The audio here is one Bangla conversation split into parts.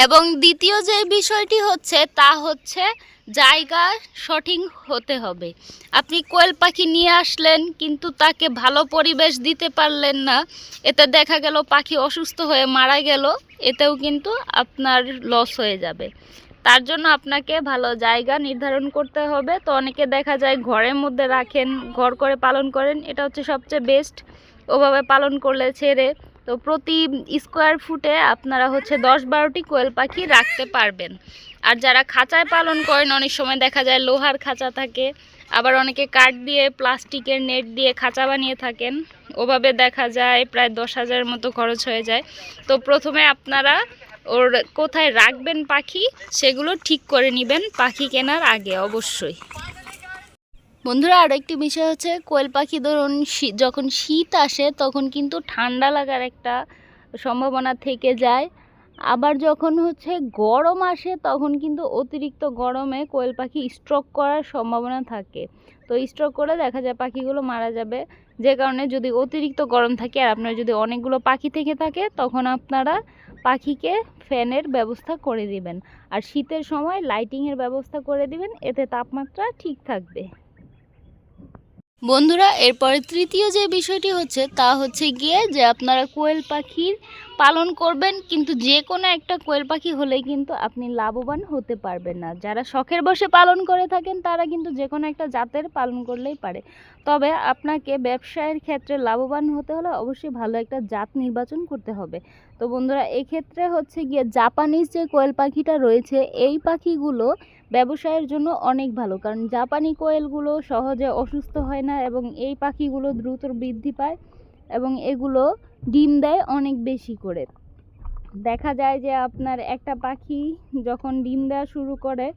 এবং দ্বিতীয় যে বিষয়টি হচ্ছে তা হচ্ছে জায়গা সঠিক হতে হবে। আপনি কোয়েল পাখি নিয়ে আসলেন কিন্তু তাকে ভালো পরিবেশ দিতে পারলেন না, এতে দেখা গেল পাখি অসুস্থ হয়ে মারা গেল, এতেও কিন্তু আপনার লস হয়ে যাবে। তার জন্য আপনাকে ভালো জায়গা নির্ধারণ করতে হবে। তো অনেকে দেখা যায় ঘরের মধ্যে রাখেন, ঘর করে পালন করেন, এটা হচ্ছে সবচেয়ে বেস্ট। ওভাবে পালন করলে ছেড়ে তো প্রতি স্কোয়ার ফুটে আপনারা হচ্ছে 10-12টি কোয়েল পাখি রাখতে পারবেন। আর যারা খাঁচায় পালন করেন অনেক সময় দেখা যায় লোহার খাঁচা থাকে, আবার অনেকে কাঠ দিয়ে প্লাস্টিকের নেট দিয়ে খাঁচা বানিয়ে থাকেন, ওভাবে দেখা যায় প্রায় 10,000 মতো খরচ হয়ে যায়। তো প্রথমে আপনারা ওর কোথায় রাখবেন পাখি সেগুলো ঠিক করে নেবেন পাখি কেনার আগে অবশ্যই। বন্ধুরা আরও একটি বিষয় হচ্ছে কোয়েল পাখি ধরুন যখন শীত আসে তখন কিন্তু ঠান্ডা লাগার একটা সম্ভাবনা থেকে যায়। আবার যখন হচ্ছে গরম আসে তখন কিন্তু অতিরিক্ত গরমে কোয়েল পাখি স্ট্রোক করার সম্ভাবনা থাকে। তো স্ট্রোক করে দেখা যায় পাখিগুলো মারা যাবে। যে কারণে যদি অতিরিক্ত গরম থাকে আর আপনার যদি অনেকগুলো পাখি থেকে থাকে তখন আপনারা পাখিকে ফ্যানের ব্যবস্থা করে দিবেন, আর শীতের সময় লাইটিংয়ের ব্যবস্থা করে দিবেন, এতে তাপমাত্রা ঠিক থাকবে। বন্ধুরা এরপরে তৃতীয় যে বিষয়টি হচ্ছে তা হচ্ছে গিয়ে যে আপনারা কোয়েল পাখির পালন করবেন, কিন্তু যে কোনো একটা কোয়েল পাখি হলেই কিন্তু আপনি লাভবান হতে পারবেন না। যারা শখের বশে পালন করে থাকেন তারা কিন্তু যে কোনো একটা জাতের পালন করলেই পারে, তবে আপনাকে ব্যবসায়ের ক্ষেত্রে লাভবান হতে হলে অবশ্যই ভালো একটা জাত নির্বাচন করতে হবে। তো বন্ধুরা এক্ষেত্রে হচ্ছে গিয়ে জাপানিজ যে কোয়েল পাখিটা রয়েছে এই পাখিগুলো ব্যবসায়ের জন্য অনেক ভালো, কারণ জাপানি কোয়েলগুলো সহজে অসুস্থ হয় না এবং এই পাখিগুলো দ্রুত বৃদ্ধি পায় এবং এগুলো ডিম দেয় অনেক বেশি করে। দেখা যায় যে আপনার একটা পাখি যখন ডিম দেওয়া শুরু করে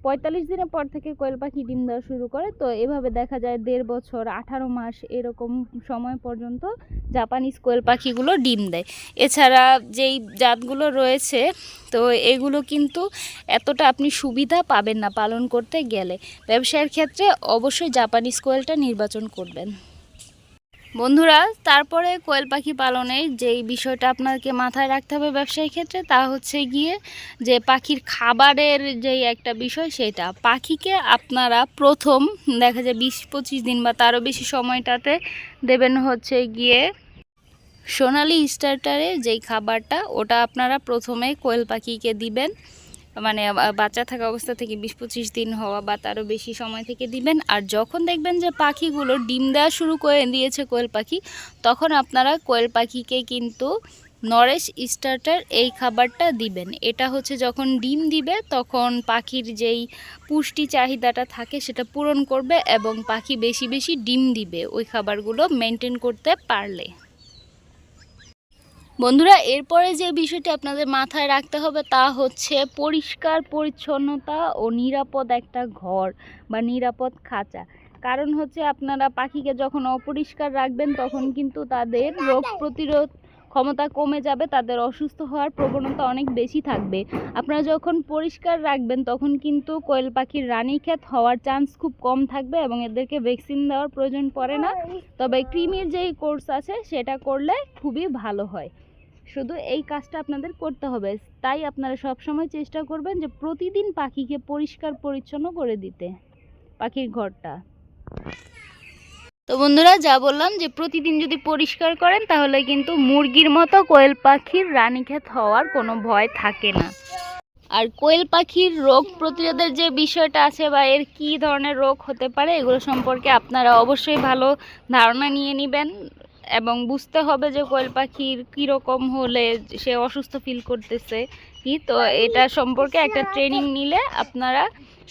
45 দিনের পর থেকে কোয়েল পাখি ডিম দেওয়া শুরু করে। তো এভাবে দেখা যায় 1.5 বছর 18 মাস এরকম সময় পর্যন্ত জাপানিজ কোয়েল পাখিগুলো ডিম দেয়। এছাড়া যেই জাতগুলো রয়েছে তো এগুলো কিন্তু এতটা আপনি সুবিধা পাবেন না পালন করতে গেলে। ব্যবসায়ের ক্ষেত্রে অবশ্যই জাপানিজ কোয়েলটা নির্বাচন করবেন। বন্ধুরা তারপরে কোয়েল পাখি পালনের যেই বিষয়টা আপনাকে মাথায় রাখতে হবে ব্যবসায়িক ক্ষেত্রে তা হচ্ছে গিয়ে যে পাখির খাবারের যেই একটা বিষয়, সেটা পাখিকে আপনারা প্রথম দেখা যায় 20-25 দিন বা তারও বেশি সময়টাতে দেবেন হচ্ছে গিয়ে সোনালি স্টার্টারে যেই খাবারটা, ওটা আপনারা প্রথমে কোয়েল পাখিকে দিবেন, মানে বাচ্চা থাকা অবস্থা থেকে 20-25 দিন হওয়া বা তারও বেশি সময় থেকে দিবেন। আর যখন দেখবেন যে পাখিগুলো ডিম দেওয়া শুরু করে দিয়েছে কোয়েল পাখি, তখন আপনারা কোয়েল পাখিকে কিন্তু নরেশ স্টার্টার এই খাবারটা দিবেন। এটা হচ্ছে যখন ডিম দিবে তখন পাখির যেই পুষ্টি চাহিদাটা থাকে সেটা পূরণ করবে এবং পাখি বেশি বেশি ডিম দিবে ওই খাবারগুলো মেনটেন করতে পারলে। বন্ধুরা এরপরে যে বিষয়টি আপনাদের মাথায় রাখতে হবে তা হচ্ছে পরিষ্কার পরিচ্ছন্নতা ও নিরাপদ একটা ঘর বা নিরাপদ খাঁচা। কারণ হচ্ছে আপনারা পাখিকে যখন অপরিষ্কার রাখবেন তখন কিন্তু তাদের রোগ প্রতিরোধ ক্ষমতা কমে যাবে, তাদের অসুস্থ হওয়ার প্রবণতা অনেক বেশি থাকবে। আপনারা যখন পরিষ্কার রাখবেন তখন কিন্তু কোয়েল পাখির রানীক্ষেত হওয়ার চান্স খুব কম থাকবে এবং এদেরকে ভ্যাকসিন দেওয়ার প্রয়োজন পড়ে না। তবে কৃমির যেই কোর্স আছে সেটা করলে খুবই ভালো হয়। শুধু এই কাজটা আপনাদের করতে হবে, তাই আপনারা সব সময় চেষ্টা করবেন যে প্রতিদিন পাখিকে পরিষ্কার পরিচ্ছন্ন করে দিতে পাখির ঘরটা। তো বন্ধুরা যা বললাম যে প্রতিদিন যদি পরিষ্কার করেন তাহলে কিন্তু মুরগির মতো কোয়েল পাখির রানীক্ষেত হওয়ার কোনো ভয় থাকে না। আর কোয়েল পাখির রোগ প্রতিরোধের যে বিষয়টা আছে বা এর কী ধরনের রোগ হতে পারে এগুলো সম্পর্কে আপনারা অবশ্যই ভালো ধারণা নিয়ে নেবেন এবং বুঝতে হবে যে কোয়েল পাখির কীরকম হলে সে অসুস্থ ফিল করতেছে কি। তো এটা সম্পর্কে একটা ট্রেনিং নিলে আপনারা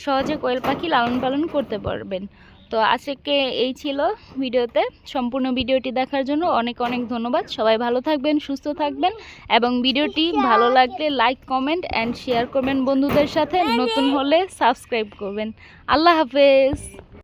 সহজে কোয়েল পাখি লালন পালন করতে পারবেন। তো আজকে এই ছিল ভিডিওতে। সম্পূর্ণ ভিডিওটি দেখার জন্য অনেক অনেক ধন্যবাদ। সবাই ভালো থাকবেন, সুস্থ থাকবেন এবং ভিডিওটি ভালো লাগলে লাইক, কমেন্ট অ্যান্ড শেয়ার করবেন বন্ধুদের সাথে। নতুন হলে সাবস্ক্রাইব করবেন। আল্লাহ হাফেজ।